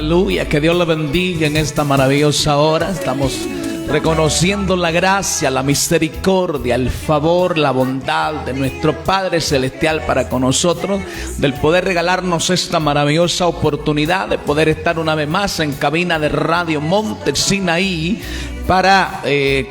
Aleluya, que Dios le bendiga en esta maravillosa hora. Estamos reconociendo la gracia, la misericordia, el favor, la bondad de nuestro Padre Celestial para con nosotros, del poder regalarnos esta maravillosa oportunidad de poder estar una vez más en cabina de Radio Monte Sinaí para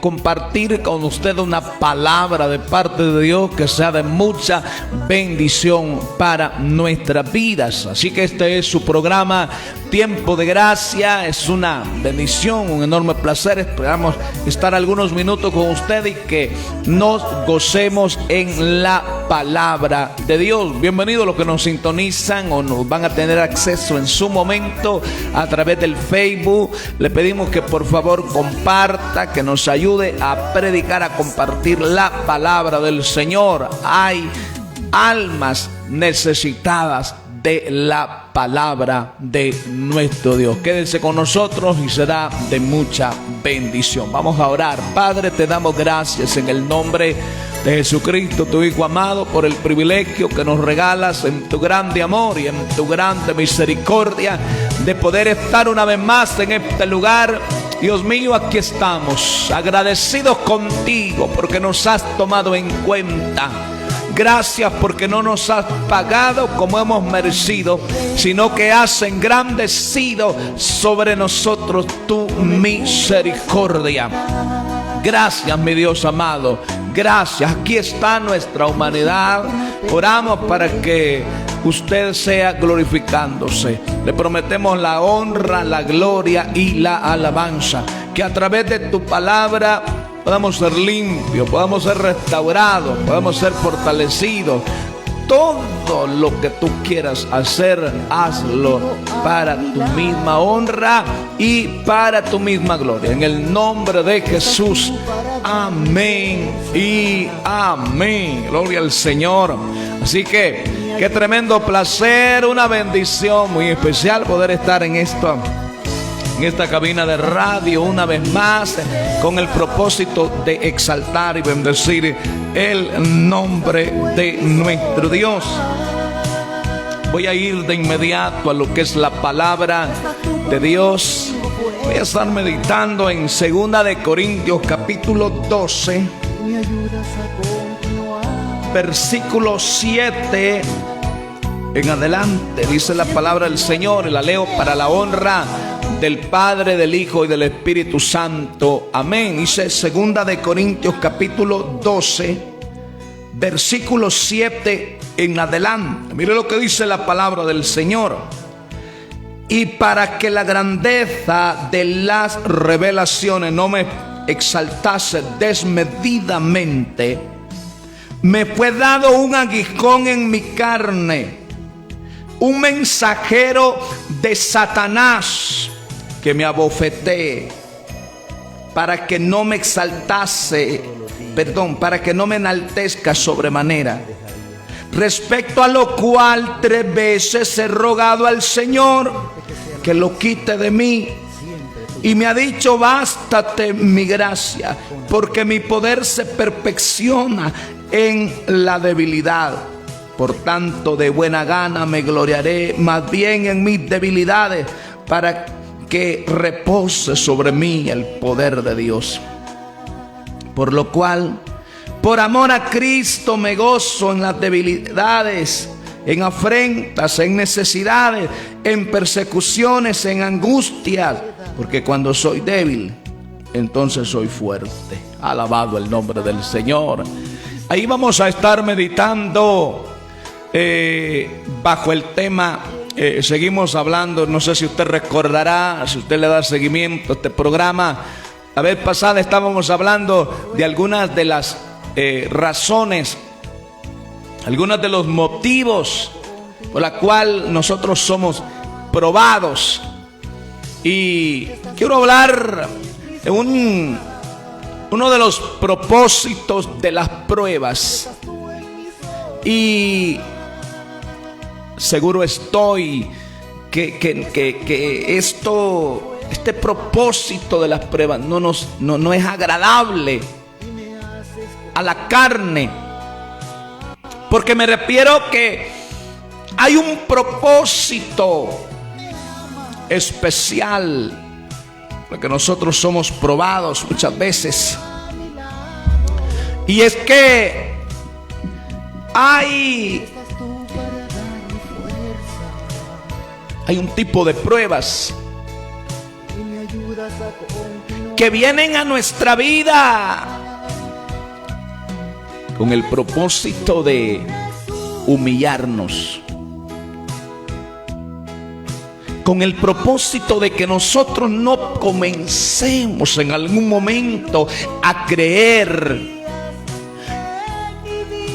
compartir con usted una palabra de parte de Dios que sea de mucha bendición para nuestras vidas. Así que este es su programa Tiempo de Gracia. Es una bendición, un enorme placer. Esperamos estar algunos minutos con usted y que nos gocemos en la palabra de Dios. Bienvenidos los que nos sintonizan o nos van a tener acceso en su momento a través del Facebook. Le pedimos que por favor comparta, que nos ayude a predicar, a compartir la palabra del Señor. Hay almas necesitadas de la palabra de nuestro Dios. Quédense con nosotros y será de mucha bendición. Vamos a orar. Padre, te damos gracias en el nombre de Jesucristo, tu Hijo amado, por el privilegio que nos regalas en tu grande amor y en tu grande misericordia de poder estar una vez más en este lugar. Dios mío, aquí estamos, agradecidos contigo porque nos has tomado en cuenta. Gracias porque no nos has pagado como hemos merecido, sino que has engrandecido sobre nosotros tu misericordia. Gracias, mi Dios amado. Gracias. Aquí está nuestra humanidad. Oramos para que usted sea glorificándose. Le prometemos la honra, la gloria y la alabanza. Que a través de tu palabra podamos ser limpios, podamos ser restaurados, podamos ser fortalecidos. Todo lo que tú quieras hacer, hazlo para tu misma honra y para tu misma gloria. En el nombre de Jesús. Amén y amén. Gloria al Señor. Así que qué tremendo placer, una bendición muy especial poder estar en esta cabina de radio una vez más, con el propósito de exaltar y bendecir el nombre de nuestro Dios. Voy a ir de inmediato a lo que es la palabra de Dios. Voy a estar meditando en 2 de Corintios capítulo 12, versículo 7 en adelante. Dice la palabra del Señor, y la leo para la honra del Padre, del Hijo y del Espíritu Santo. Amén. Dice 2 de Corintios capítulo 12, versículo 7 en adelante. Mire lo que dice la palabra del Señor. Y para que la grandeza de las revelaciones no me exaltase desmedidamente, me fue dado un aguijón en mi carne, un mensajero de Satanás que me abofetee, para que no me exaltase, para que no me enaltezca sobremanera. Respecto a lo cual 3 veces he rogado al Señor que lo quite de mí, y me ha dicho: bástate mi gracia, porque mi poder se perfecciona en la debilidad. Por tanto, de buena gana me gloriaré más bien en mis debilidades, para que repose sobre mí el poder de Dios. Por lo cual, por amor a Cristo, me gozo en las debilidades, en afrentas, en necesidades, en persecuciones, en angustias, porque cuando soy débil, entonces soy fuerte. Alabado el nombre del Señor. Ahí vamos a estar meditando bajo el tema. Seguimos hablando, no sé si usted recordará, si usted le da seguimiento a este programa. La vez pasada estábamos hablando de algunas de las razones, algunos de los motivos por la cual nosotros somos probados. Y quiero hablar de uno de los propósitos de las pruebas. Y seguro estoy que este propósito de las pruebas no es agradable a la carne, porque me refiero que hay un propósito especial, porque nosotros somos probados muchas veces. Y es que hay un tipo de pruebas que vienen a nuestra vida con el propósito de humillarnos, con el propósito de que nosotros no comencemos en algún momento a creer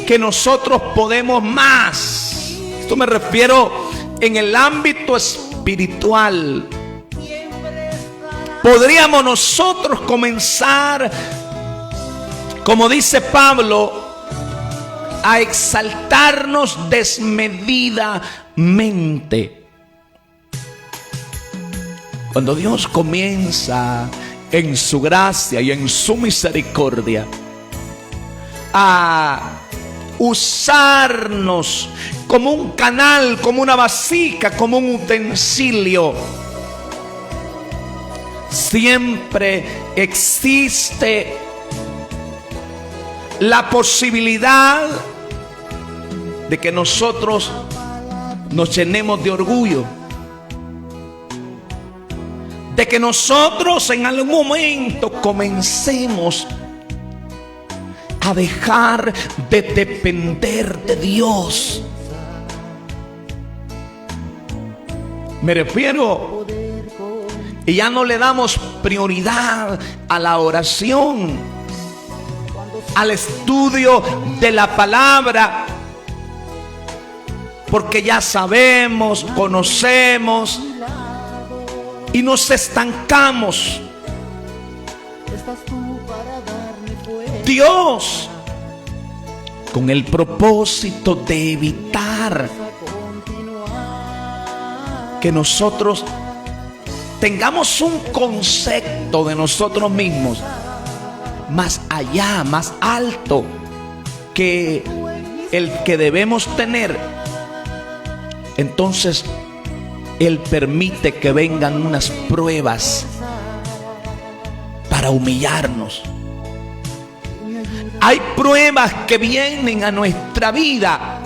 que nosotros podemos más. Esto me refiero en el ámbito espiritual. Podríamos nosotros comenzar, como dice Pablo, a exaltarnos desmedidamente. Cuando Dios comienza en su gracia y en su misericordia a usarnos como un canal, como una vasija, como un utensilio, siempre existe la posibilidad de que nosotros nos llenemos de orgullo, de que nosotros en algún momento comencemos a dejar de depender de Dios. Me refiero, y ya no le damos prioridad a la oración, al estudio de la palabra, porque ya sabemos, conocemos y nos estancamos. Dios, con el propósito de evitar que nosotros tengamos un concepto de nosotros mismos más allá, más alto que el que debemos tener, entonces Él permite que vengan unas pruebas para humillarnos. Hay pruebas que vienen a nuestra vida.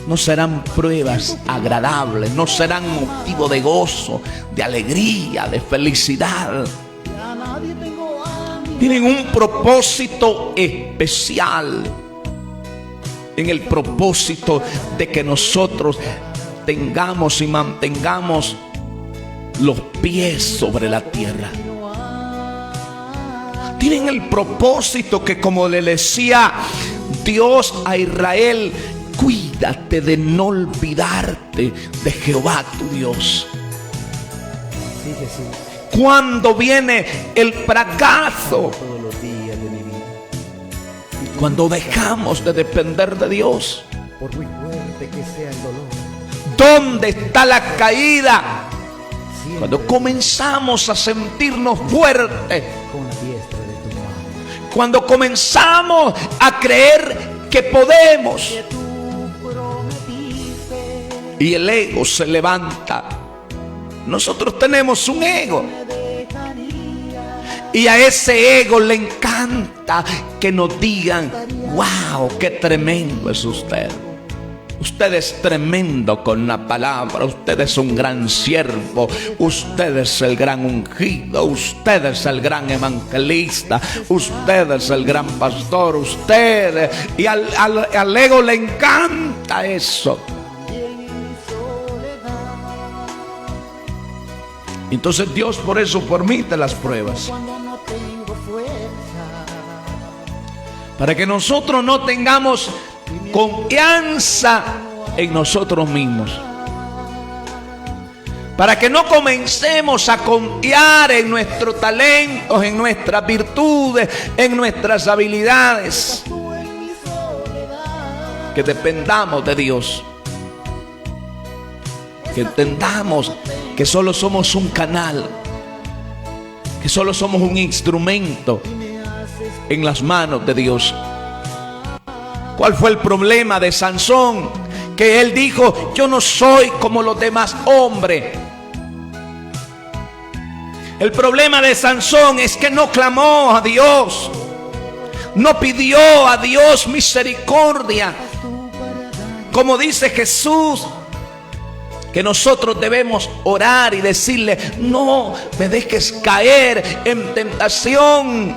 No serán pruebas agradables, no serán motivo de gozo, de alegría, de felicidad. Tienen un propósito especial, en el propósito de que nosotros tengamos y mantengamos los pies sobre la tierra. Tienen el propósito que, como le decía Dios a Israel, cuídate de no olvidarte de Jehová tu Dios. Sí, Jesús. Cuando viene el fracaso, Todos los días de mi vida. cuando dejamos de depender de Dios, Por muy fuerte que sea el dolor, ¿dónde está la caída? siempre Cuando comenzamos a sentirnos fuertes, con la diestra de tu mano. cuando comenzamos a creer que podemos, y el ego se levanta. Nosotros tenemos un ego, y a ese ego le encanta que nos digan: wow, qué tremendo es usted. Usted es tremendo con la palabra. Usted es un gran siervo. Usted es el gran ungido. Usted es el gran evangelista. Usted es el gran pastor. Usted. Y al ego le encanta eso. Entonces Dios por eso permite las pruebas, para que nosotros no tengamos confianza en nosotros mismos, para que no comencemos a confiar en nuestros talentos, en nuestras virtudes, en nuestras habilidades, que dependamos de Dios, que entendamos que solo somos un canal, que solo somos un instrumento en las manos de Dios. ¿Cuál fue el problema de Sansón? Que él dijo: yo no soy como los demás hombres. El problema de Sansón es que no clamó a Dios, no pidió a Dios misericordia. Como dice Jesús, que nosotros debemos orar y decirle: no me dejes caer en tentación.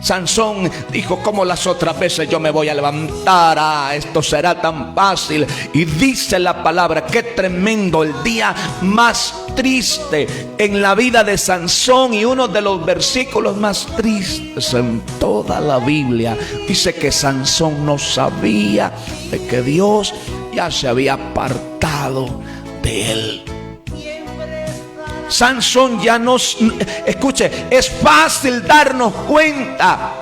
Sansón dijo: como las otras veces yo me voy a levantar, esto será tan fácil. Y dice la palabra, qué tremendo, el día más triste en la vida de Sansón y uno de los versículos más tristes en toda la Biblia. Dice que Sansón no sabía de que Dios ya se había apartado de él. Sansón ya nos... Escuche, es fácil darnos cuenta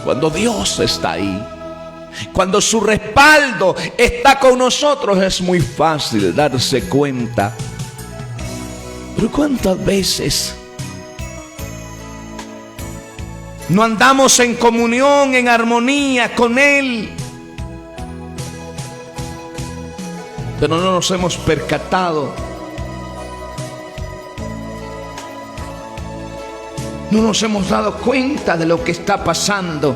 cuando Dios está ahí. Cuando su respaldo está con nosotros, es muy fácil darse cuenta. Pero ¿cuántas veces no andamos en comunión, en armonía con Él, pero no nos hemos percatado? No nos hemos dado cuenta de lo que está pasando.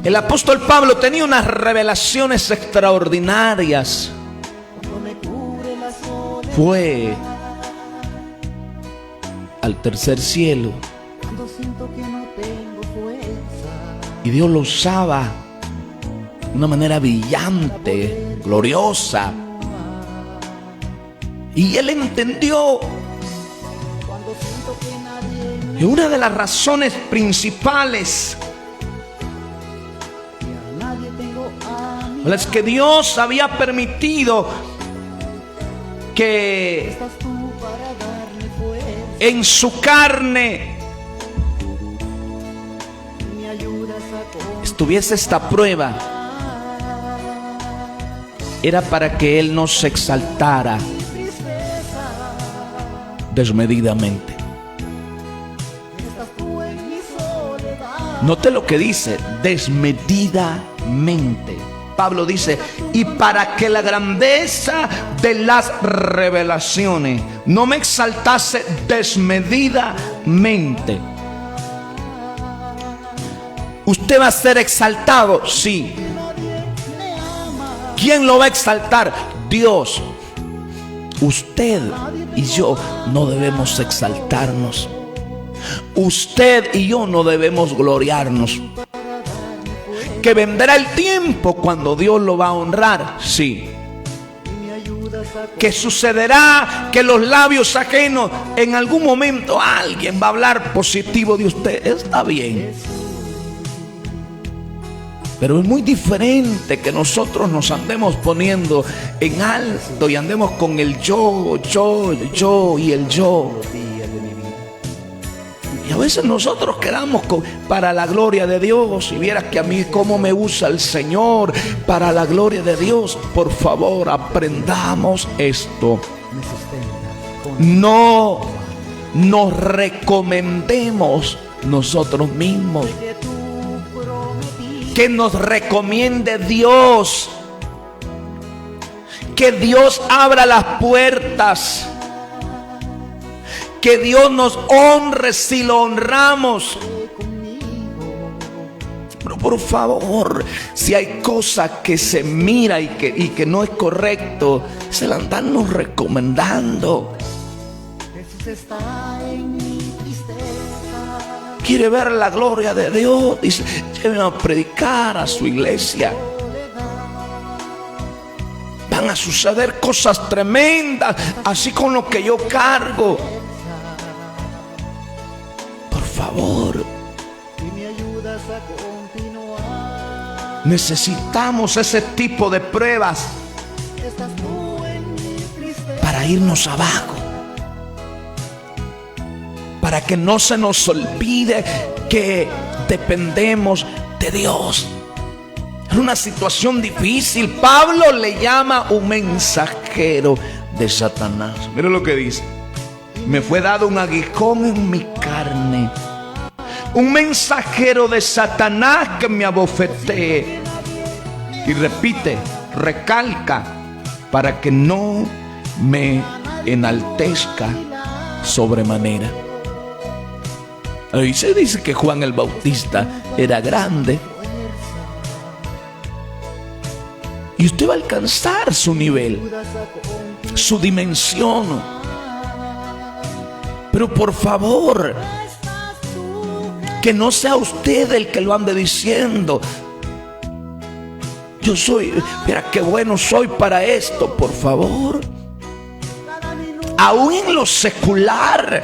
El apóstol Pablo tenía unas revelaciones extraordinarias. Fue al tercer cielo y Dios lo usaba de una manera brillante, gloriosa. Y él entendió que una de las razones principales es que Dios había permitido que en su carne estuviese esta prueba, era para que Él no se exaltara desmedidamente. Note lo que dice: desmedidamente. Pablo dice: y para que la grandeza de las revelaciones no me exaltase desmedidamente. ¿Usted va a ser exaltado? Sí. ¿Quién lo va a exaltar? Dios. Usted y yo no debemos exaltarnos. Usted y yo no debemos gloriarnos. Que vendrá el tiempo cuando Dios lo va a honrar, sí. Que sucederá que los labios ajenos, en algún momento alguien va a hablar positivo de usted. Está bien. Pero es muy diferente que nosotros nos andemos poniendo en alto y andemos con el yo y el yo. Y a veces nosotros quedamos para la gloria de Dios. Y vieras que a mí cómo me usa el Señor para la gloria de Dios. Por favor, aprendamos esto. No nos recomendemos nosotros mismos. Que nos recomiende Dios. Que Dios abra las puertas. Que Dios nos honre si lo honramos. Pero por favor, si hay cosas que se mira y que no es correcto, se la andan recomendando. Quiere ver la gloria de Dios, dice: llévenme a predicar a su iglesia. Van a suceder cosas tremendas, así con lo que yo cargo. Por favor, necesitamos ese tipo de pruebas para irnos abajo, para que no se nos olvide que dependemos de Dios. Es una situación difícil. Pablo le llama un mensajero de Satanás. Mira lo que dice: me fue dado un aguijón en mi carne, un mensajero de Satanás que me abofetee. Y repite, recalca: para que no me enaltezca sobremanera. Ahí se dice que Juan el Bautista era grande. Y usted va a alcanzar su nivel, su dimensión. Pero por favor, que no sea usted el que lo ande diciendo. Yo soy, mira qué bueno soy para esto, por favor. Aún en lo secular,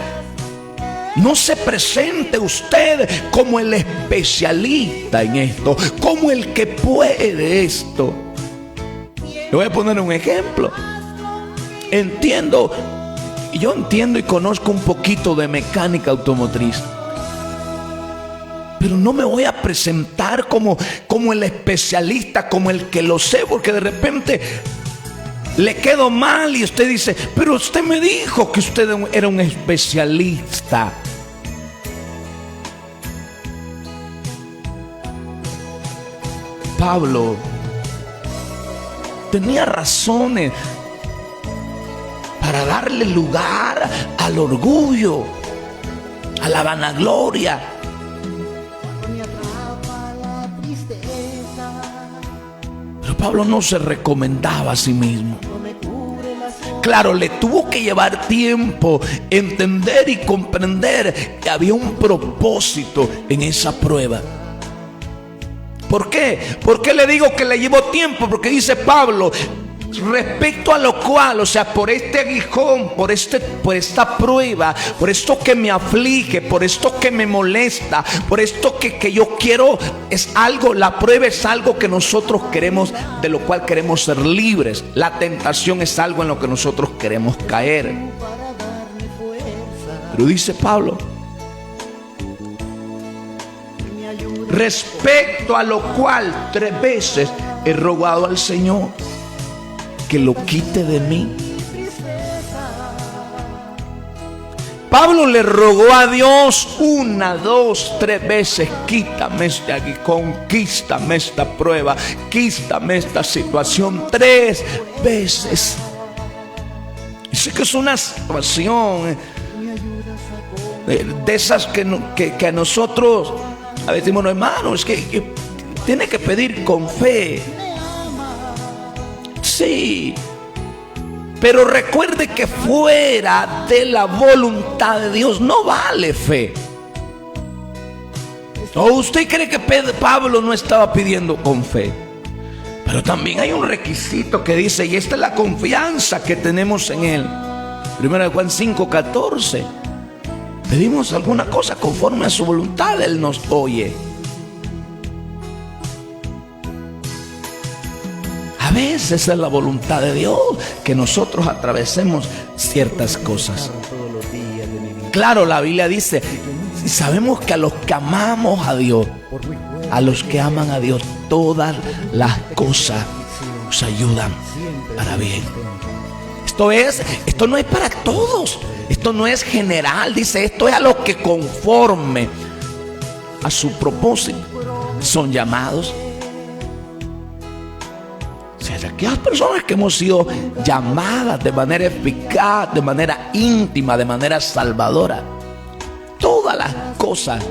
no se presente usted como el especialista en esto, como el que puede esto. Le voy a poner un ejemplo. Yo entiendo y conozco un poquito de mecánica automotriz, pero no me voy a presentar como el especialista, como el que lo sé, porque de repente le quedo mal y usted dice, pero usted me dijo que usted era un especialista. Pablo tenía razones para darle lugar al orgullo, a la vanagloria. Pero Pablo no se recomendaba a sí mismo. Claro, le tuvo que llevar tiempo entender y comprender que había un propósito en esa prueba. ¿Por qué? ¿Por qué le digo que le llevó tiempo? Porque dice Pablo, respecto a lo cual, o sea, por este aguijón, por esta prueba, por esto que me aflige, por esto que me molesta, por esto que yo quiero, es algo, la prueba es algo que nosotros queremos, de lo cual queremos ser libres. La tentación es algo en lo que nosotros queremos caer. Pero dice Pablo, respecto a lo cual 3 veces he rogado al Señor que lo quite de mí. Pablo le rogó a Dios 1, 2, 3 veces: quítame este aguijón, quítame esta prueba, quítame esta situación. 3 veces. Dice que es una situación de esas que a nosotros a veces decimos, no, hermano, es que tiene que pedir con fe. Sí, pero recuerde que fuera de la voluntad de Dios no vale fe. ¿O usted cree que Pablo no estaba pidiendo con fe? Pero también hay un requisito que dice, y esta es la confianza que tenemos en Él. 1 Juan 5:14. Pedimos alguna cosa conforme a su voluntad, Él nos oye. A veces es la voluntad de Dios que nosotros atravesemos ciertas cosas. Claro, la Biblia dice, sabemos que a los que amamos a Dios, a los que aman a Dios, todas las cosas nos ayudan para bien. Esto no es para todos, esto no es general, dice, esto es a los que conforme a su propósito son llamados. O sea, aquellas personas que hemos sido llamadas de manera eficaz, de manera íntima, de manera salvadora, todas las cosas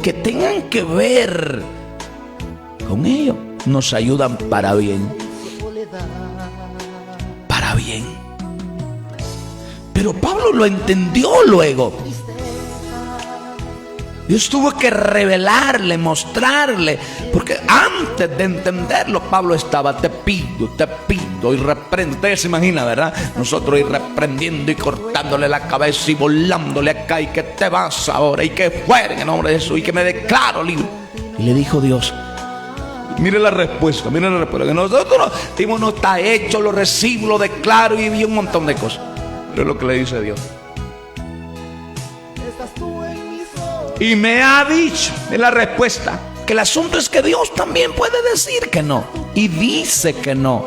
que tengan que ver con ello nos ayudan para bien. Para bien. Pero Pablo lo entendió luego. Dios tuvo que revelarle, mostrarle, porque antes de entenderlo Pablo estaba te pido y reprendo. Ustedes se imaginan, ¿verdad? Nosotros ir reprendiendo y cortándole la cabeza y volándole acá, y que te vas ahora y que fuera en el nombre de Jesús y que me declaro libre. Y le dijo Dios, mire la respuesta, que nosotros decimos, no está hecho, lo recibo, lo declaro y un montón de cosas. Pero es lo que le dice Dios. Y me ha dicho en la respuesta que el asunto es que Dios también puede decir que no, y dice que no.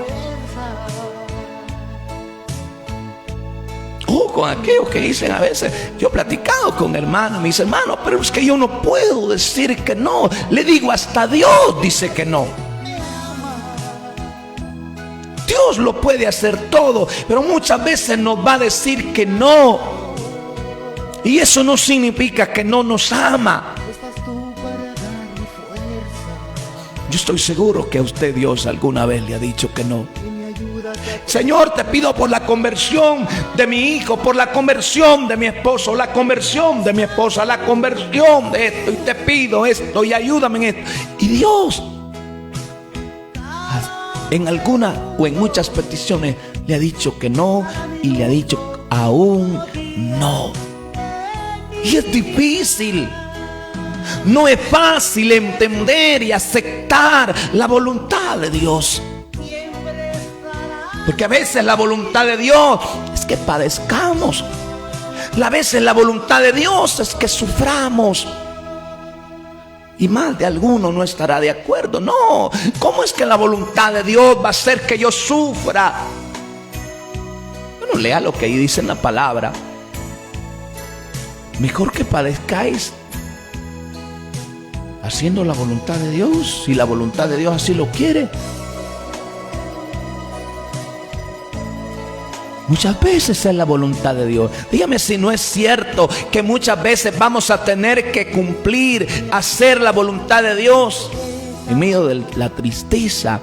Con aquellos que dicen a veces, yo he platicado con hermanos, me dice, hermano, pero es que yo no puedo decir que no. Le digo, hasta Dios dice que no. Dios Dios lo puede hacer todo, pero muchas veces nos va a decir que no. Y eso no significa que no nos ama. Yo estoy seguro que a usted Dios alguna vez le ha dicho que no. Señor, te pido por la conversión de mi hijo, por la conversión de mi esposo, la conversión de mi esposa, la conversión de esto, y te pido esto y ayúdame en esto. Y Dios, en alguna o en muchas peticiones, le ha dicho que no y le ha dicho aún no. Y es difícil. No es fácil entender y aceptar la voluntad de Dios. Porque a veces la voluntad de Dios es que padezcamos. A veces la voluntad de Dios es que suframos. Y más de alguno no estará de acuerdo. No, ¿cómo es que la voluntad de Dios va a hacer que yo sufra? Bueno, lea lo que ahí dice en la palabra. Mejor que padezcáis haciendo la voluntad de Dios, si la voluntad de Dios así lo quiere. Muchas veces es la voluntad de Dios. Dígame si no es cierto que muchas veces vamos a tener que cumplir, hacer la voluntad de Dios en medio de la tristeza,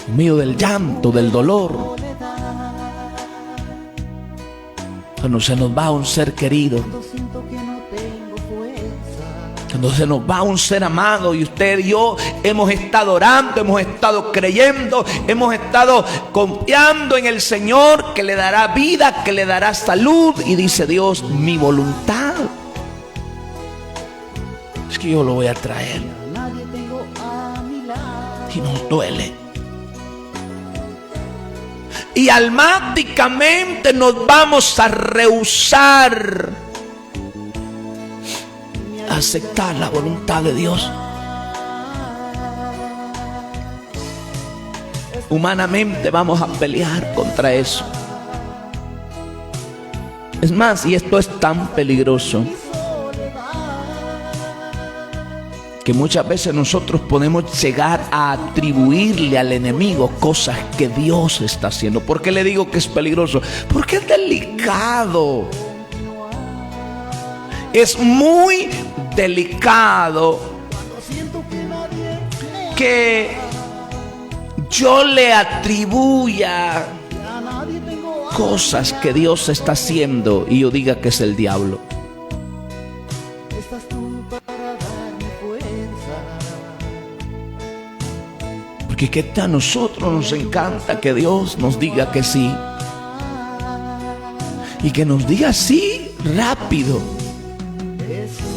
en medio del llanto, del dolor. Cuando se nos va un ser querido, cuando se nos va un ser amado, y usted y yo hemos estado orando, hemos estado creyendo, hemos estado confiando en el Señor que le dará vida, que le dará salud, y dice Dios, mi voluntad es que yo lo voy a traer. Y nos duele. Y almáticamente nos vamos a rehusar aceptar la voluntad de Dios. Humanamente vamos a pelear contra eso. Es más, y esto es tan peligroso, que muchas veces nosotros podemos llegar a atribuirle al enemigo cosas que Dios está haciendo. ¿Por qué le digo que es peligroso? Porque es delicado. Es muy delicado que yo le atribuya cosas que Dios está haciendo y yo diga que es el diablo. Porque que a nosotros nos encanta que Dios nos diga que sí, y que nos diga sí rápido.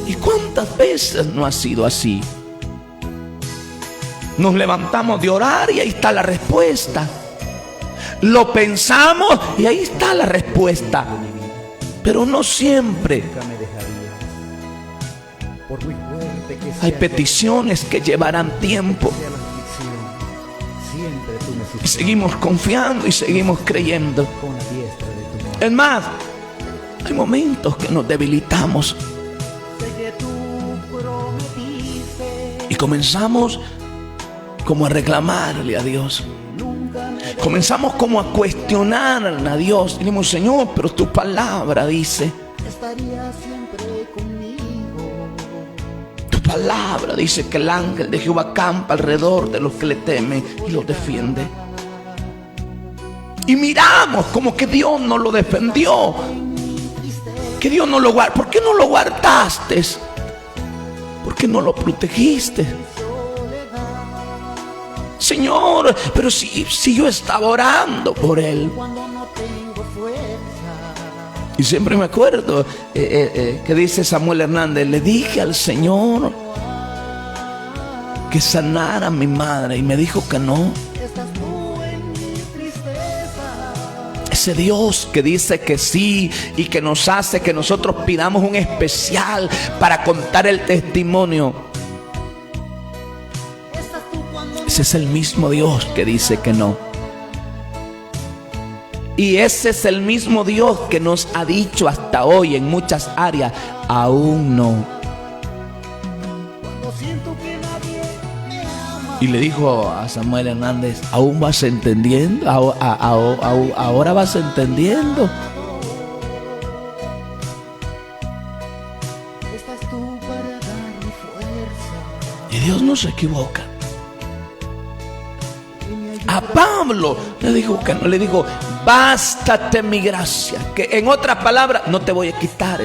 ¿Y cuántas veces no ha sido así? Nos levantamos de orar y ahí está la respuesta. Lo pensamos y ahí está la respuesta. Pero no siempre. Hay peticiones que llevarán tiempo. Y seguimos confiando y seguimos creyendo. Es más, hay momentos que nos debilitamos. Y comenzamos como a reclamarle a Dios. Comenzamos como a cuestionar a Dios. Y decimos, Señor, pero tu palabra dice. Tu palabra dice que el ángel de Jehová campa alrededor de los que le temen y los defiende. Y miramos como que Dios no lo defendió. Que Dios no lo guardó. ¿Por qué no lo guardaste? ¿Por qué no lo protegiste? Señor, pero si yo estaba orando por él. Y siempre me acuerdo que dice Samuel Hernández, le dije al Señor que sanara a mi madre y me dijo que no. Ese Dios que dice que sí y que nos hace que nosotros pidamos un especial para contar el testimonio. Ese es el mismo Dios que dice que no. Y ese es el mismo Dios que nos ha dicho hasta hoy en muchas áreas, aún no. Y le dijo a Samuel Hernández, ¿aún vas entendiendo? ¿Ahora vas entendiendo? Y Dios no se equivoca. A Pablo le dijo que no, le dijo, bástate mi gracia. Que en otras palabras, no te voy a quitar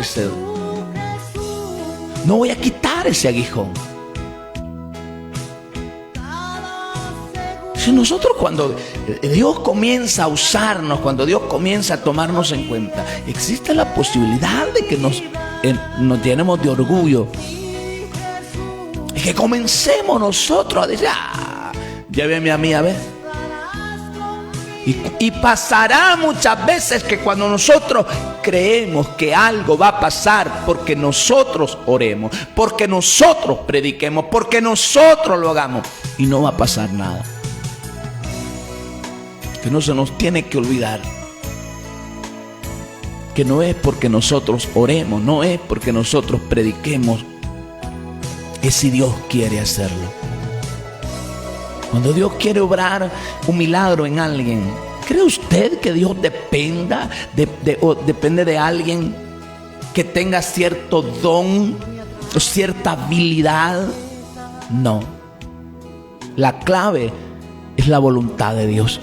no voy a quitar ese aguijón. Si nosotros, cuando Dios comienza a usarnos, cuando Dios comienza a tomarnos en cuenta, existe la posibilidad de que nos llenemos de orgullo y que comencemos nosotros a decir, lléveme a mí a ver. Y pasará muchas veces que cuando nosotros creemos que algo va a pasar porque nosotros oremos, porque nosotros prediquemos, porque nosotros lo hagamos, y no va a pasar nada. Que no se nos tiene que olvidar que no es porque nosotros oremos, no es porque nosotros prediquemos, es si Dios quiere hacerlo. Cuando Dios quiere obrar un milagro en alguien, ¿cree usted que Dios depende de alguien que tenga cierto don o cierta habilidad? No. La clave es la voluntad de Dios.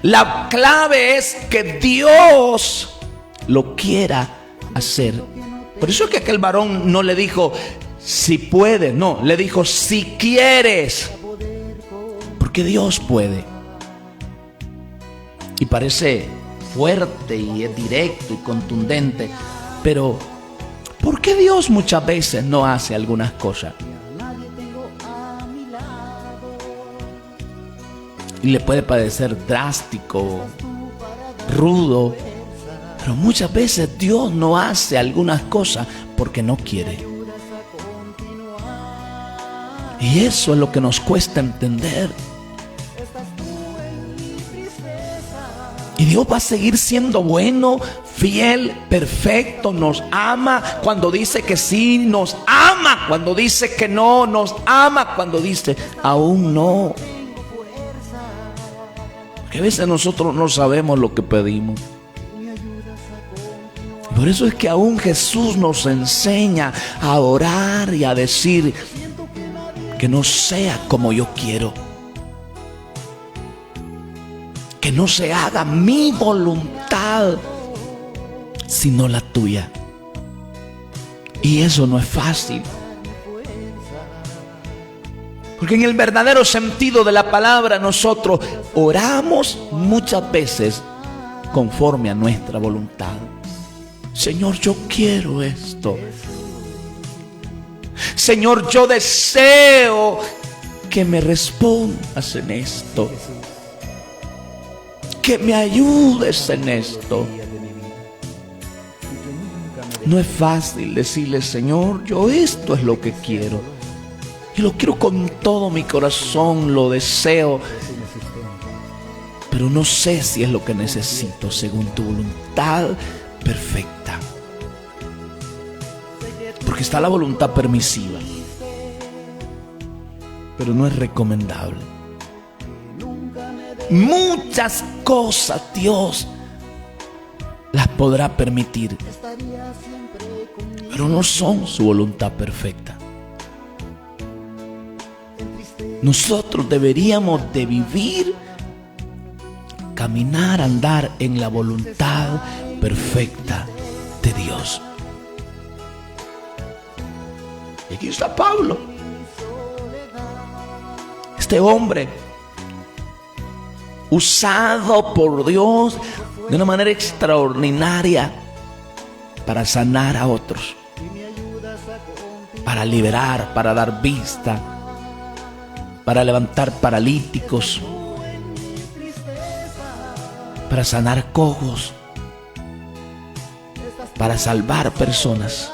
La clave es que Dios lo quiera hacer. Por eso es que aquel varón no le dijo si puedes, no, le dijo si quieres. Porque Dios puede. Y parece fuerte y es directo y contundente, pero ¿por qué Dios muchas veces no hace algunas cosas? Y le puede parecer drástico, rudo, pero muchas veces Dios no hace algunas cosas porque no quiere. Y eso es lo que nos cuesta entender. Y Dios va a seguir siendo bueno, fiel, perfecto, nos ama cuando dice que sí, nos ama cuando dice que no, nos ama cuando dice aún no. Porque a veces nosotros no sabemos lo que pedimos. Por eso es que aún Jesús nos enseña a orar y a decir que no sea como yo quiero. Que no se haga mi voluntad, sino la tuya. Y eso no es fácil. Porque en el verdadero sentido de la palabra nosotros oramos muchas veces conforme a nuestra voluntad. Señor, yo quiero esto. Señor, yo deseo que me respondas en esto. Que me ayudes en esto. No es fácil decirle, Señor, yo esto es lo que quiero. Y lo quiero con todo mi corazón, lo deseo. Pero no sé si es lo que necesito según tu voluntad perfecta. Porque está la voluntad permisiva, pero no es recomendable. Muchas cosas Dios las podrá permitir, pero no son su voluntad perfecta. Nosotros deberíamos de vivir, caminar, andar en la voluntad perfecta de Dios. Y aquí está Pablo, este hombre usado por Dios de una manera extraordinaria para sanar a otros, para liberar, para dar vista, para levantar paralíticos, para sanar cojos, para salvar personas.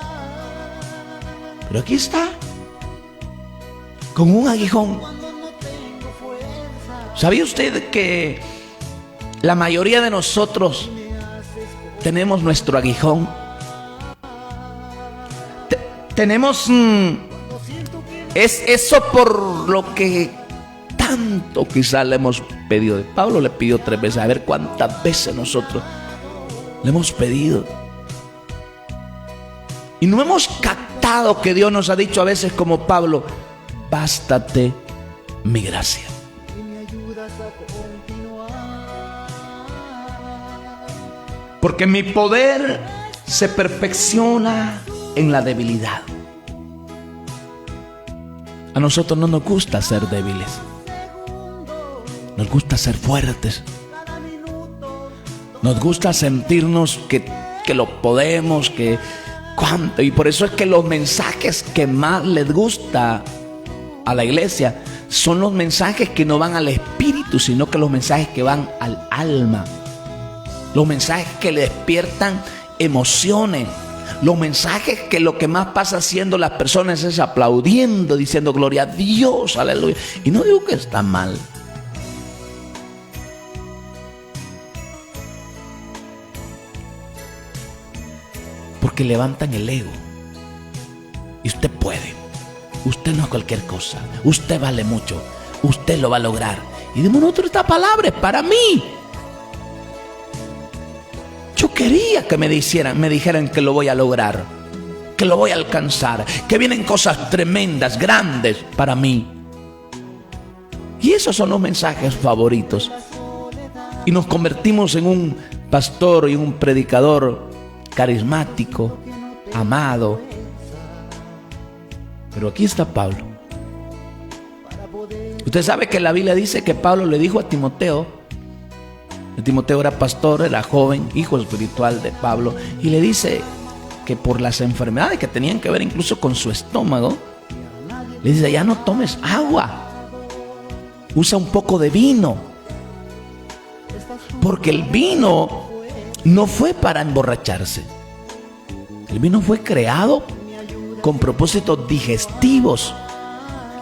Pero aquí está, con un aguijón. ¿Sabía usted que la mayoría de nosotros tenemos nuestro aguijón? Tenemos es eso por lo que tanto quizás le hemos pedido. Pablo le pidió 3 veces. A ver cuántas veces nosotros le hemos pedido. Y no hemos captado que Dios nos ha dicho a veces como Pablo: bástate mi gracia. Porque mi poder se perfecciona en la debilidad. A nosotros no nos gusta ser débiles. Nos gusta ser fuertes. Nos gusta sentirnos que lo podemos, ¿cuánto? Y por eso es que los mensajes que más les gusta a la iglesia son los mensajes que no van al espíritu, sino que los mensajes que van al alma. Los mensajes que le despiertan emociones. Los mensajes que lo que más pasa haciendo las personas es aplaudiendo, diciendo gloria a Dios, aleluya. Y no digo que está mal. Porque levantan el ego. Y usted puede. Usted no es cualquier cosa. Usted vale mucho. Usted lo va a lograr. Y de nosotros esta palabra es para mí. Yo quería que me dijeran que lo voy a lograr, que lo voy a alcanzar, que vienen cosas tremendas, grandes para mí. Y esos son los mensajes favoritos. Y nos convertimos en un pastor y un predicador carismático, amado. Pero aquí está Pablo. Usted sabe que la Biblia dice que Pablo le dijo a Timoteo. Timoteo era pastor, era joven, hijo espiritual de Pablo, y le dice que por las enfermedades que tenían que ver incluso con su estómago, le dice: ya no tomes agua, usa un poco de vino, porque el vino no fue para emborracharse. El vino fue creado con propósitos digestivos.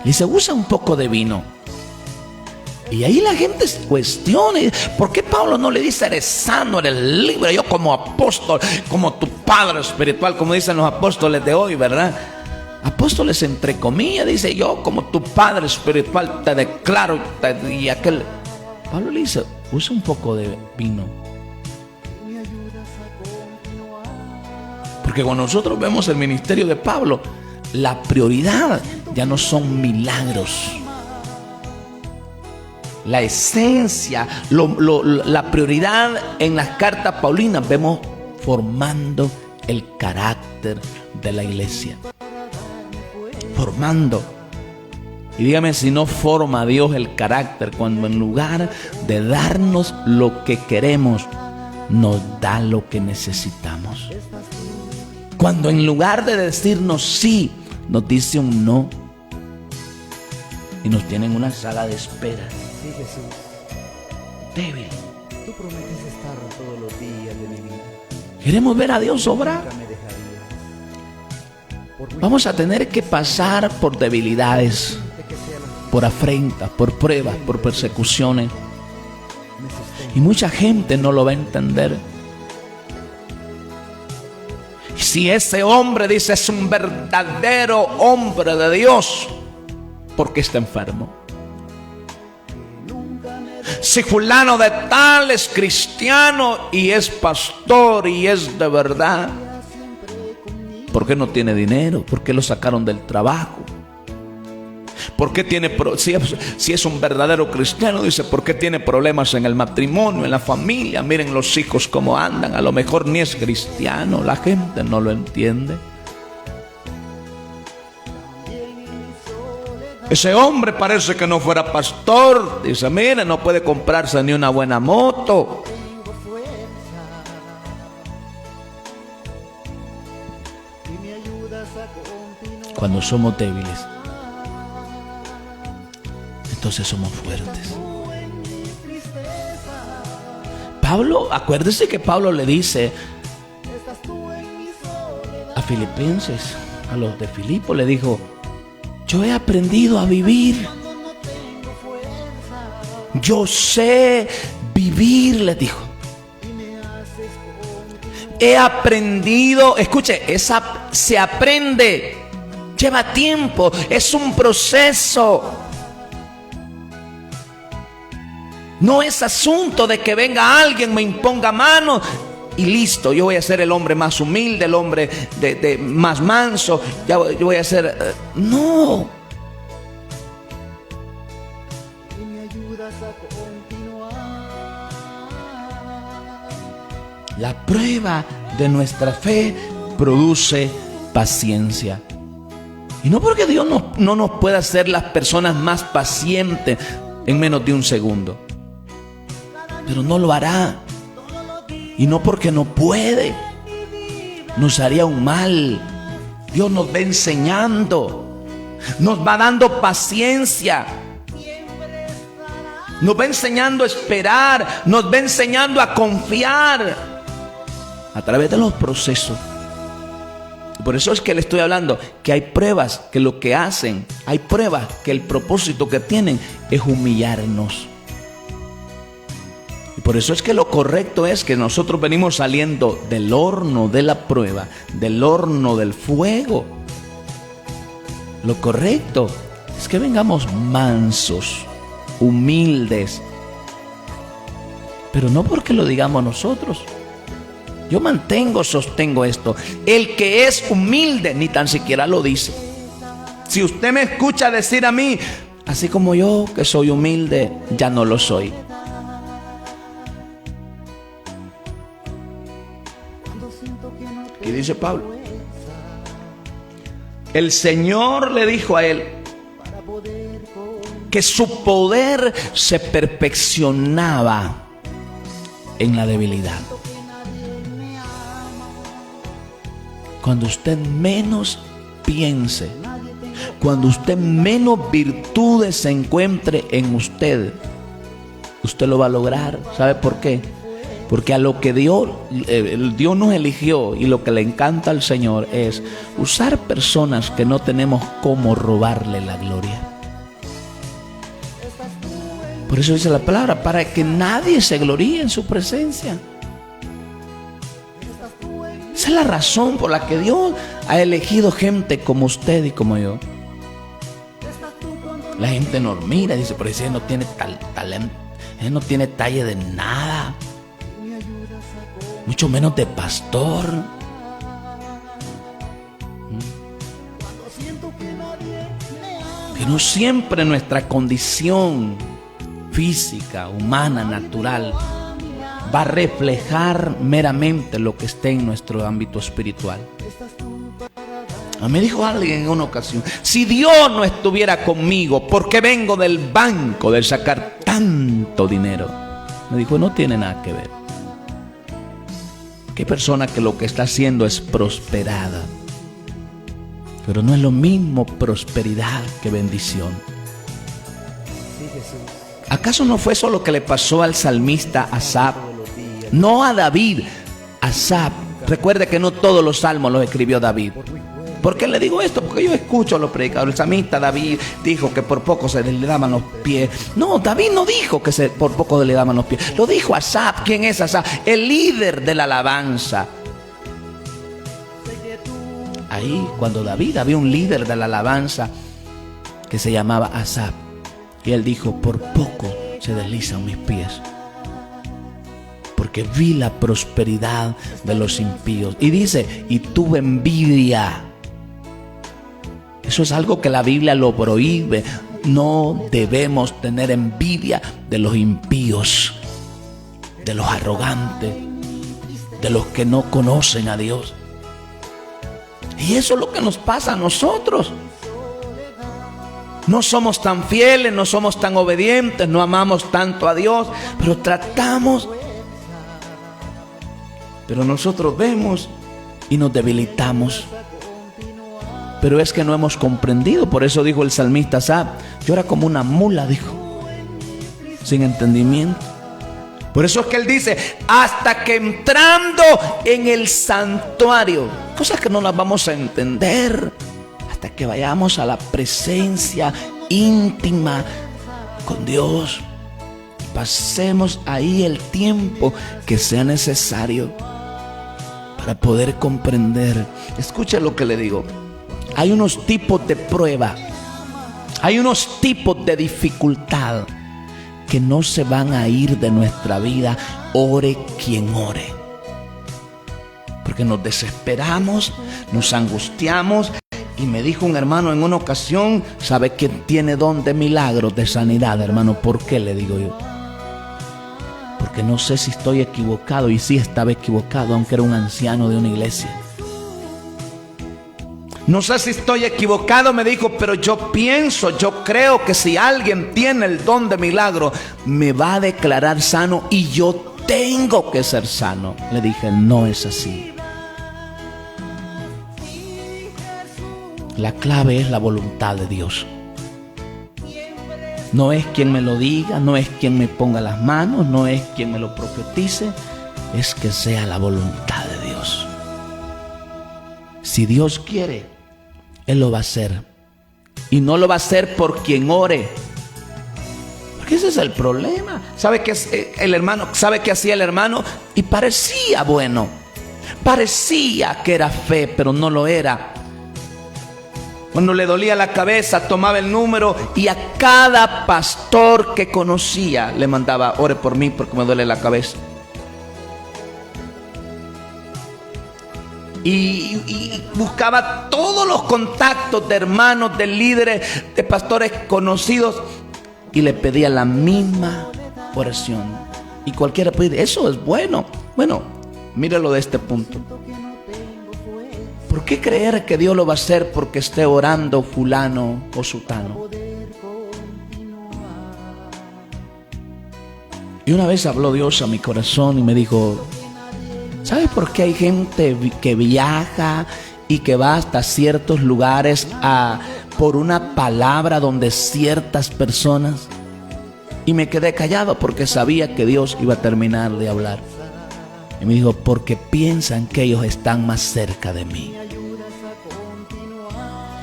Le dice: usa un poco de vino. Y ahí la gente se cuestiona: ¿por qué Pablo no le dice eres sano, eres libre? Yo como apóstol, como tu padre espiritual, como dicen los apóstoles de hoy, ¿verdad? Apóstoles entre comillas, dice: yo como tu padre espiritual te declaro. Y aquel Pablo le dice: usa un poco de vino. Porque cuando nosotros vemos el ministerio de Pablo, la prioridad ya no son milagros. La esencia, la prioridad en las cartas paulinas, vemos formando el carácter de la iglesia. Formando. Y dígame si no forma Dios el carácter cuando en lugar de darnos lo que queremos, nos da lo que necesitamos. Cuando en lugar de decirnos sí, nos dice un no. Y nos tiene en una sala de espera. Sí, Jesús. Débil. Tú prometes estar todos los días de mi vida. Queremos ver a Dios obrar. Nunca me dejarías. Vamos a tener que pasar por debilidades, por afrentas, por pruebas, por persecuciones. Y mucha gente no lo va a entender. Si ese hombre, dice, es un verdadero hombre de Dios, ¿por qué está enfermo? Si fulano de tal es cristiano y es pastor y es de verdad, ¿por qué no tiene dinero? ¿Por qué lo sacaron del trabajo? ¿Por qué tiene si es un verdadero cristiano, dice, ¿por qué tiene problemas en el matrimonio, en la familia? Miren los hijos cómo andan, a lo mejor ni es cristiano, la gente no lo entiende. Ese hombre parece que no fuera pastor, dice, mire, no puede comprarse ni una buena moto. Cuando somos débiles, entonces somos fuertes. Pablo, acuérdese que Pablo le dice a Filipenses, a los de Filipo, le dijo: yo he aprendido a vivir. Yo sé vivir, le dijo. He aprendido, escuche, se aprende, lleva tiempo, es un proceso. No es asunto de que venga alguien, me imponga mano y listo, yo voy a ser el hombre más humilde, el hombre más manso, yo voy a ser... no. La prueba de nuestra fe produce paciencia. Y no porque Dios no nos pueda hacer las personas más pacientes en menos de un segundo, pero no lo hará. Y no porque no puede, nos haría un mal. Dios nos va enseñando, nos va dando paciencia, nos va enseñando a esperar, nos va enseñando a confiar a través de los procesos. Por eso es que le estoy hablando que hay pruebas que lo que hacen, hay pruebas que el propósito que tienen es humillarnos. Y por eso es que lo correcto es que nosotros venimos saliendo del horno de la prueba, del horno del fuego. Lo correcto es que vengamos mansos, humildes, pero no porque lo digamos nosotros. Yo sostengo esto. El que es humilde ni tan siquiera lo dice. Si usted me escucha decir a mí, así como yo que soy humilde, ya no lo soy. ¿Qué dice Pablo? El Señor le dijo a él que su poder se perfeccionaba en la debilidad. Cuando usted menos piense, cuando usted menos virtudes se encuentre en usted, usted lo va a lograr. ¿Sabe por qué? Porque a lo que Dios nos eligió y lo que le encanta al Señor es usar personas que no tenemos cómo robarle la gloria. Por eso dice la palabra, para que nadie se gloríe en su presencia. Esa es la razón por la que Dios ha elegido gente como usted y como yo. La gente nos mira y dice, pero ese no tiene talento, ese no tiene talle de nada, mucho menos de pastor. Que no siempre nuestra condición física, humana, natural va a reflejar meramente lo que esté en nuestro ámbito espiritual. Me dijo alguien en una ocasión, si Dios no estuviera conmigo, ¿por qué vengo del banco de sacar tanto dinero? Me dijo, no tiene nada que ver. Qué persona que lo que está haciendo es prosperada, pero no es lo mismo prosperidad que bendición. ¿Acaso no fue eso lo que le pasó al salmista Asaf? No a David, Asaf. Recuerde que no todos los salmos los escribió David. ¿Por qué le digo esto? Porque yo escucho a los predicadores. El salmista David dijo que por poco se le daban los pies. No, David no dijo que por poco le daban los pies. Lo dijo Asaf. ¿Quién es Asaf? El líder de la alabanza. Ahí, cuando David había un líder de la alabanza que se llamaba Asaf. Y él dijo, por poco se deslizan mis pies, porque vi la prosperidad de los impíos. Y dice, y tuve envidia. Eso es algo que la Biblia lo prohíbe. No debemos tener envidia de los impíos, de los arrogantes, de los que no conocen a Dios. Y eso es lo que nos pasa a nosotros. No somos tan fieles, no somos tan obedientes, no amamos tanto a Dios, pero tratamos. Pero nosotros vemos y nos debilitamos. Pero es que no hemos comprendido. Por eso dijo el salmista Asaf, yo era como una mula, dijo, sin entendimiento. Por eso es que él dice, hasta que entrando en el santuario, cosas que no las vamos a entender hasta que vayamos a la presencia íntima con Dios. Pasemos ahí el tiempo que sea necesario para poder comprender. Escucha lo que le digo. Hay unos tipos de prueba, hay unos tipos de dificultad que no se van a ir de nuestra vida, ore quien ore. Porque nos desesperamos, nos angustiamos. Y me dijo un hermano en una ocasión, ¿sabe quién tiene don de milagros, de sanidad, hermano? ¿Por qué? Le digo yo. Porque no sé si estoy equivocado, y sí estaba equivocado, aunque era un anciano de una iglesia. No sé si estoy equivocado, me dijo, pero yo creo que si alguien tiene el don de milagro, me va a declarar sano y yo tengo que ser sano. Le dije, no es así. La clave es la voluntad de Dios. No es quien me lo diga, no es quien me ponga las manos, no es quien me lo profetice, es que sea la voluntad de Dios. Si Dios quiere, Él lo va a hacer. Y no lo va a hacer por quien ore. Porque ese es el problema. ¿Sabe qué hacía el hermano? Y parecía bueno. Parecía que era fe, pero no lo era. Cuando le dolía la cabeza, tomaba el número y a cada pastor que conocía le mandaba, ore por mí porque me duele la cabeza. Y buscaba todos los contactos de hermanos, de líderes, de pastores conocidos y le pedía la misma oración. Y cualquiera puede decir, eso es bueno. Bueno, míralo de este punto. ¿Por qué creer que Dios lo va a hacer porque esté orando fulano o sutano? Y una vez habló Dios a mi corazón y me dijo, ¿sabes por qué hay gente que viaja y que va hasta ciertos lugares por una palabra donde ciertas personas? Y me quedé callado porque sabía que Dios iba a terminar de hablar. Y me dijo, porque piensan que ellos están más cerca de mí.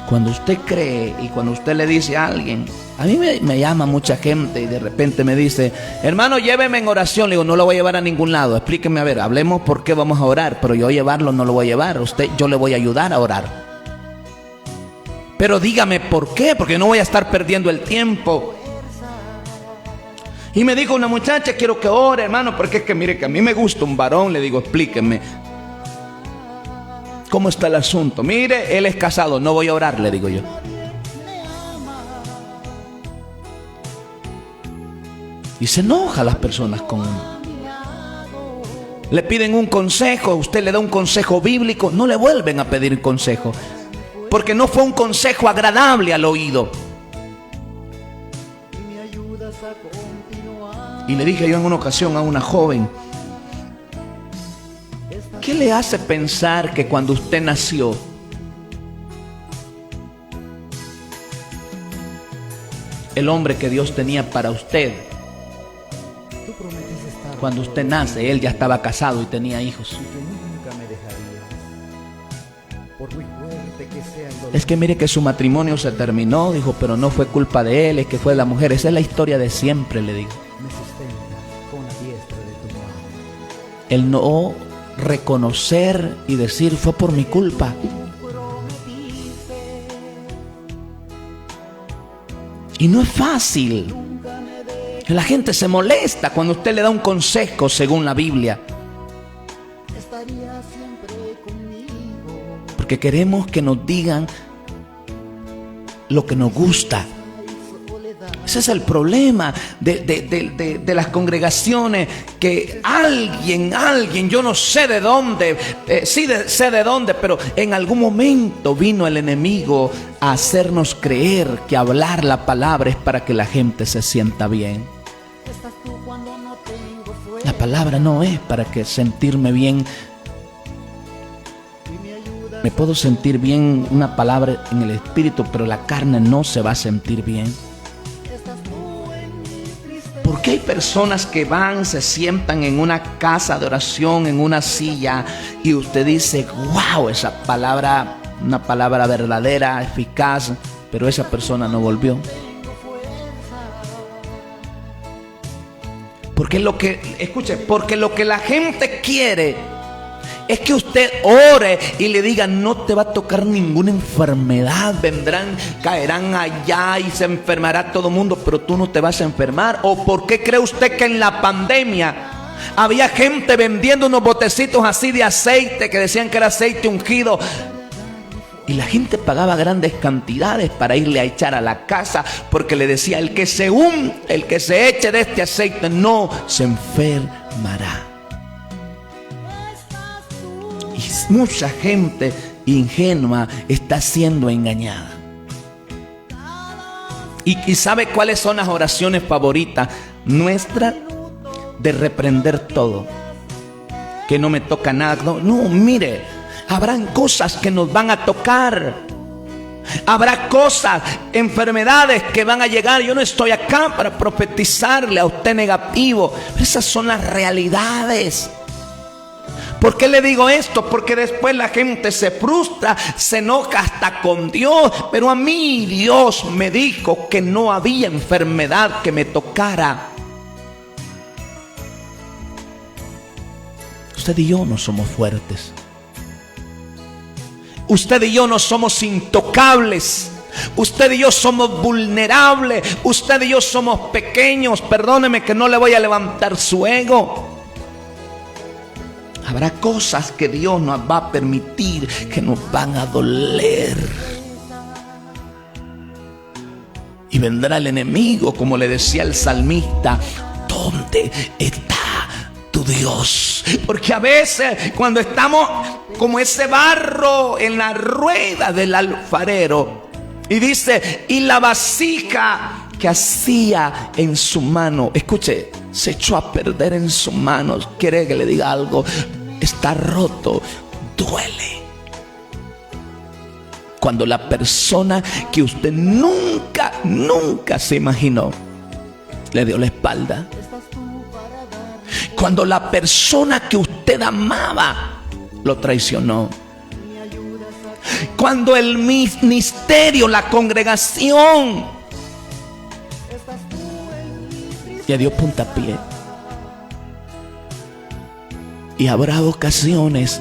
Cuando usted cree y cuando usted le dice a alguien, a mí me llama mucha gente y de repente me dice, hermano, lléveme en oración. Le digo, no lo voy a llevar a ningún lado. Explíqueme, a ver, hablemos por qué vamos a orar. Pero yo llevarlo no lo voy a llevar. Yo le voy a ayudar a orar. Pero dígame por qué, porque no voy a estar perdiendo el tiempo. Y me dijo una muchacha, quiero que ore, hermano, porque es que mire que a mí me gusta un varón. Le digo, explíqueme. ¿Cómo está el asunto? Mire, él es casado, no voy a orar, le digo yo. Y se enoja las personas con uno. Le piden un consejo, usted le da un consejo bíblico, no le vuelven a pedir consejo, porque no fue un consejo agradable al oído. Y le dije yo en una ocasión a una joven, ¿qué le hace pensar que cuando usted nació, el hombre que Dios tenía para usted, cuando usted nace, él ya estaba casado y tenía hijos? Es que mire que su matrimonio se terminó, dijo, pero no fue culpa de él, es que fue de la mujer. Esa es la historia de siempre, le digo. El no reconocer y decir, fue por mi culpa. Y no es fácil. La gente se molesta cuando usted le da un consejo según la Biblia, porque queremos que nos digan lo que nos gusta. Ese es el problema de las congregaciones, que alguien, yo no sé de dónde, sé de dónde, pero en algún momento vino el enemigo a hacernos creer que hablar la palabra es para que la gente se sienta bien. La palabra no es para que sentirme bien. Me puedo sentir bien una palabra en el espíritu, pero la carne no se va a sentir bien. Porque hay personas que van, se sientan en una casa de oración, en una silla, y usted dice, wow, esa palabra, una palabra verdadera, eficaz, pero esa persona no volvió. Porque lo que la gente quiere es que usted ore y le diga: no te va a tocar ninguna enfermedad, vendrán, caerán allá y se enfermará todo el mundo, pero tú no te vas a enfermar. ¿O por qué cree usted que en la pandemia había gente vendiendo unos botecitos así de aceite que decían que era aceite ungido? Y la gente pagaba grandes cantidades para irle a echar a la casa, porque le decía: el que se eche de este aceite no se enfermará. Y mucha gente ingenua está siendo engañada. ¿Y sabe cuáles son las oraciones favoritas nuestras? De reprender todo, que no me toca nada. No, mire, habrán cosas que nos van a tocar. Habrá cosas, enfermedades que van a llegar. Yo no estoy acá para profetizarle a usted negativo. Esas son las realidades. ¿Por qué le digo esto? Porque después la gente se frustra, se enoja hasta con Dios. Pero a mí Dios me dijo que no había enfermedad que me tocara. Usted y yo no somos fuertes. Usted y yo no somos intocables. Usted y yo somos vulnerables. Usted y yo somos pequeños. Perdóneme que no le voy a levantar su ego. Habrá cosas que Dios nos va a permitir que nos van a doler. Y vendrá el enemigo, como le decía el salmista: ¿dónde está tu Dios? Porque a veces, cuando estamos como ese barro en la rueda del alfarero, y dice: y la vasija que hacía en su mano, escuche, se echó a perder en sus manos. ¿Quiere que le diga algo? Está roto, duele. Cuando la persona que usted nunca se imaginó le dio la espalda. Cuando la persona que usted amaba lo traicionó. Cuando el ministerio, la congregación le dio puntapié. Y habrá ocasiones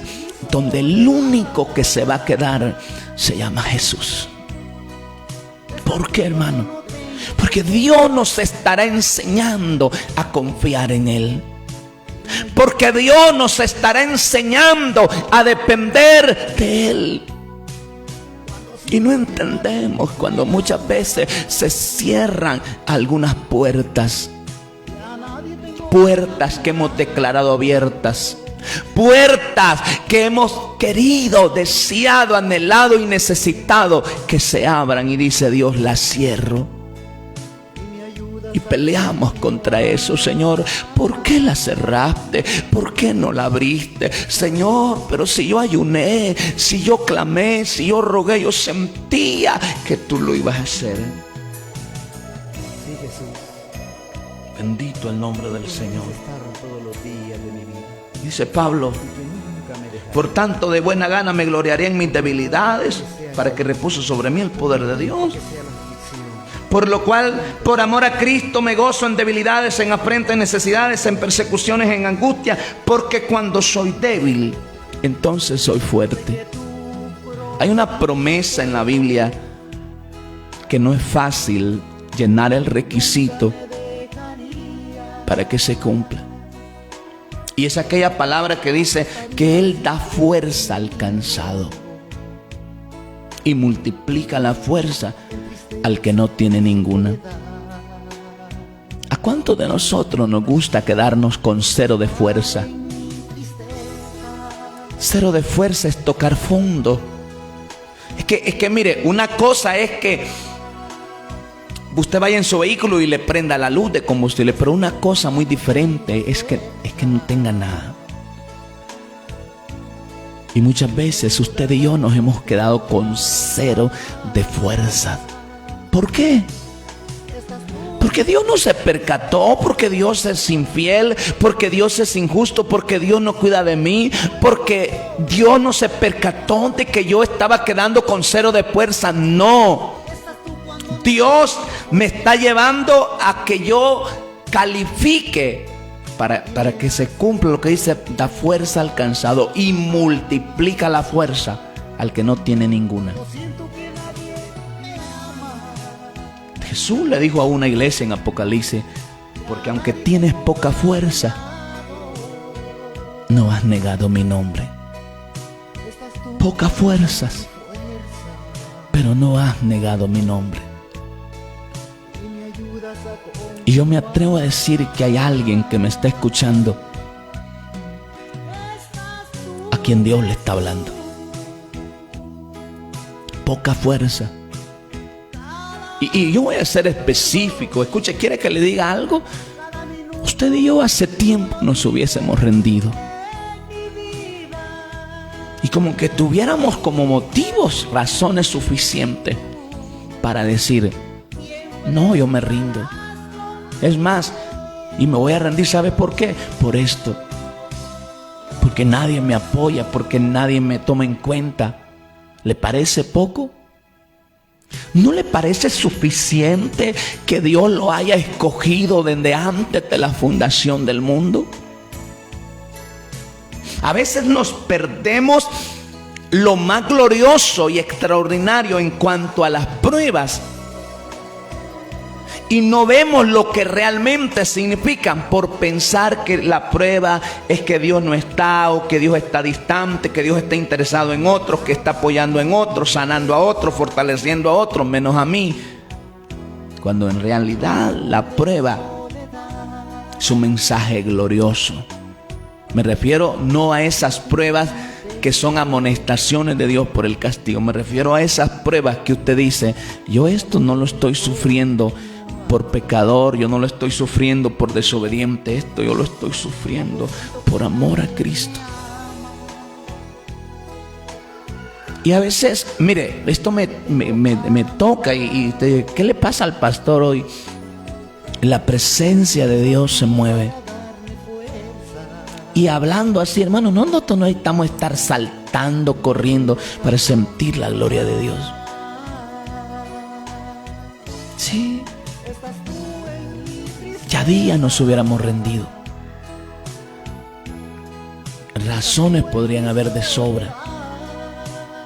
donde el único que se va a quedar se llama Jesús. ¿Por qué, hermano? Porque Dios nos estará enseñando a confiar en Él. Porque Dios nos estará enseñando a depender de Él. Y no entendemos cuando muchas veces se cierran algunas puertas. Puertas que hemos declarado abiertas. Puertas que hemos querido, deseado, anhelado y necesitado que se abran. Y dice Dios: las cierro. Y peleamos contra eso. Señor, ¿por qué la cerraste? ¿Por qué no la abriste? Señor, pero si yo ayuné, si yo clamé, si yo rogué, yo sentía que tú lo ibas a hacer. Sí, Jesús. Bendito el nombre del Señor. Todos los días de mi vida. Dice Pablo: por tanto, de buena gana me gloriaré en mis debilidades, para que repuso sobre mí el poder de Dios. Por lo cual, por amor a Cristo, me gozo en debilidades, en afrentas, en necesidades, en persecuciones, en angustia, porque cuando soy débil, entonces soy fuerte. Hay una promesa en la Biblia que no es fácil llenar el requisito para que se cumpla. Y es aquella palabra que dice que Él da fuerza al cansado y multiplica la fuerza al que no tiene ninguna. ¿A cuántos de nosotros nos gusta quedarnos con cero de fuerza? Cero de fuerza es tocar fondo. Es que mire, una cosa es que usted vaya en su vehículo y le prenda la luz de combustible, pero una cosa muy diferente es que no tenga nada. Y muchas veces usted y yo nos hemos quedado con cero de fuerza. ¿Por qué? Porque Dios no se percató, porque Dios es infiel, porque Dios es injusto, porque Dios no cuida de mí, porque Dios no se percató de que yo estaba quedando con cero de fuerza. No. Dios me está llevando a que yo califique para que se cumpla lo que dice: da fuerza al cansado y multiplica la fuerza al que no tiene ninguna. Jesús le dijo a una iglesia en Apocalipsis: porque aunque tienes poca fuerza, no has negado mi nombre. Pocas fuerzas, pero no has negado mi nombre. Y yo me atrevo a decir que hay alguien que me está escuchando, a quien Dios le está hablando. Poca fuerza. Y yo voy a ser específico. Escuche, ¿quiere que le diga algo? Usted y yo hace tiempo nos hubiésemos rendido. Y como que tuviéramos como motivos, razones suficientes para decir: no, yo me rindo. Es más, y me voy a rendir, ¿sabe por qué? Por esto. Porque nadie me apoya, porque nadie me toma en cuenta. ¿Le parece poco? ¿No le parece suficiente que Dios lo haya escogido desde antes de la fundación del mundo? A veces nos perdemos lo más glorioso y extraordinario en cuanto a las pruebas y no vemos lo que realmente significan por pensar que la prueba es que Dios no está, o que Dios está distante, que Dios está interesado en otros, que está apoyando en otros, sanando a otros, fortaleciendo a otros, menos a mí. Cuando en realidad la prueba es un mensaje glorioso. Me refiero no a esas pruebas que son amonestaciones de Dios por el castigo. Me refiero a esas pruebas que usted dice: yo esto no lo estoy sufriendo por pecador, yo no lo estoy sufriendo por desobediente, esto yo lo estoy sufriendo por amor a Cristo. Y a veces, mire, esto me toca y ¿qué le pasa al pastor hoy? La presencia de Dios se mueve. Y hablando así, hermano, nosotros no necesitamos estar saltando, corriendo para sentir la gloria de Dios. Sí. Ya día nos hubiéramos rendido. Razones podrían haber de sobra.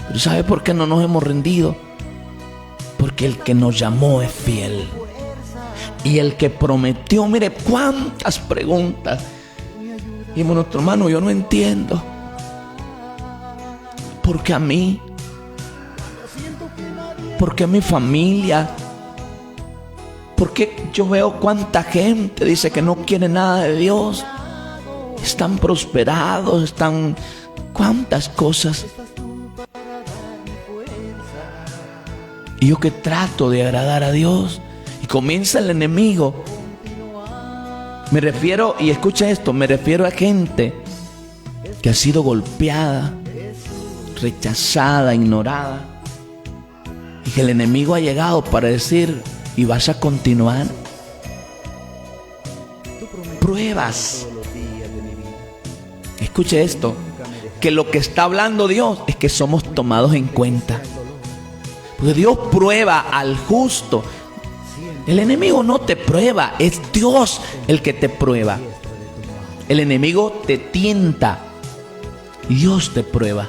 Pero ¿sabe por qué no nos hemos rendido? Porque el que nos llamó es fiel. Y el que prometió, mire cuántas preguntas. Y nuestro hermano, yo no entiendo. ¿Por qué a mí? ¿Por qué a mi familia? Porque yo veo cuánta gente dice que no quiere nada de Dios. Están prosperados, están cuántas cosas. Y yo que trato de agradar a Dios, y comienza el enemigo. Me refiero, y escucha esto, me refiero a gente que ha sido golpeada, rechazada, ignorada, y que el enemigo ha llegado para decir: ¿y vas a continuar? Pruebas. Escuche esto, que lo que está hablando Dios es que somos tomados en cuenta. Porque Dios prueba al justo. El enemigo no te prueba, es Dios el que te prueba. El enemigo te tienta y Dios te prueba.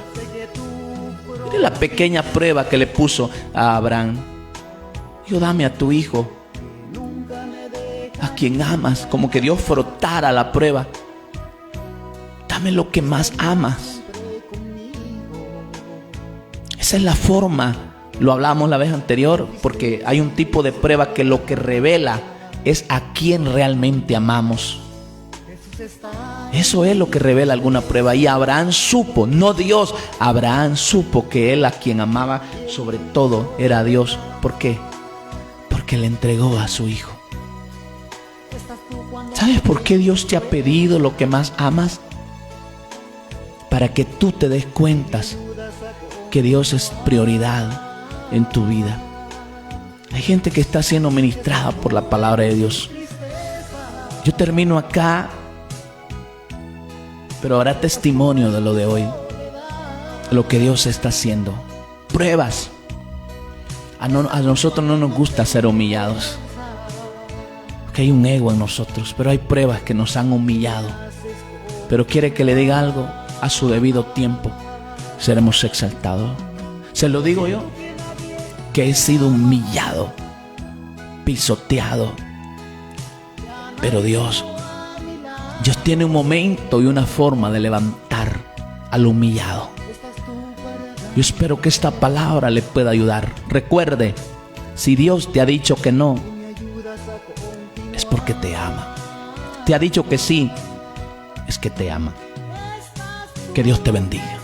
Mire la pequeña prueba que le puso a Abraham. Dijo: dame a tu hijo, a quien amas. Como que Dios frotara la prueba. Dame lo que más amas. Esa es la forma. Lo hablamos la vez anterior, porque hay un tipo de prueba que lo que revela es a quién realmente amamos. Eso es lo que revela alguna prueba. Y Abraham supo, no Dios, Abraham supo que él a quien amaba sobre todo era a Dios. ¿Por qué? Porque le entregó a su hijo. ¿Sabes por qué Dios te ha pedido lo que más amas? Para que tú te des cuenta que Dios es prioridad en tu vida. Hay gente que está siendo ministrada por la palabra de Dios. Yo termino acá, pero habrá testimonio de lo de hoy, de lo que Dios está haciendo. Pruebas. A nosotros no nos gusta ser humillados, porque Porque hay un ego en nosotros, pero hay pruebas que nos han humillado. Pero quiere que le diga algo, a su debido tiempo seremos exaltados. Se lo digo yo, que he sido humillado, pisoteado. Pero Dios tiene un momento y una forma de levantar al humillado. Yo espero que esta palabra le pueda ayudar. Recuerde, si Dios te ha dicho que no, es porque te ama. Te ha dicho que sí, es que te ama. Que Dios te bendiga.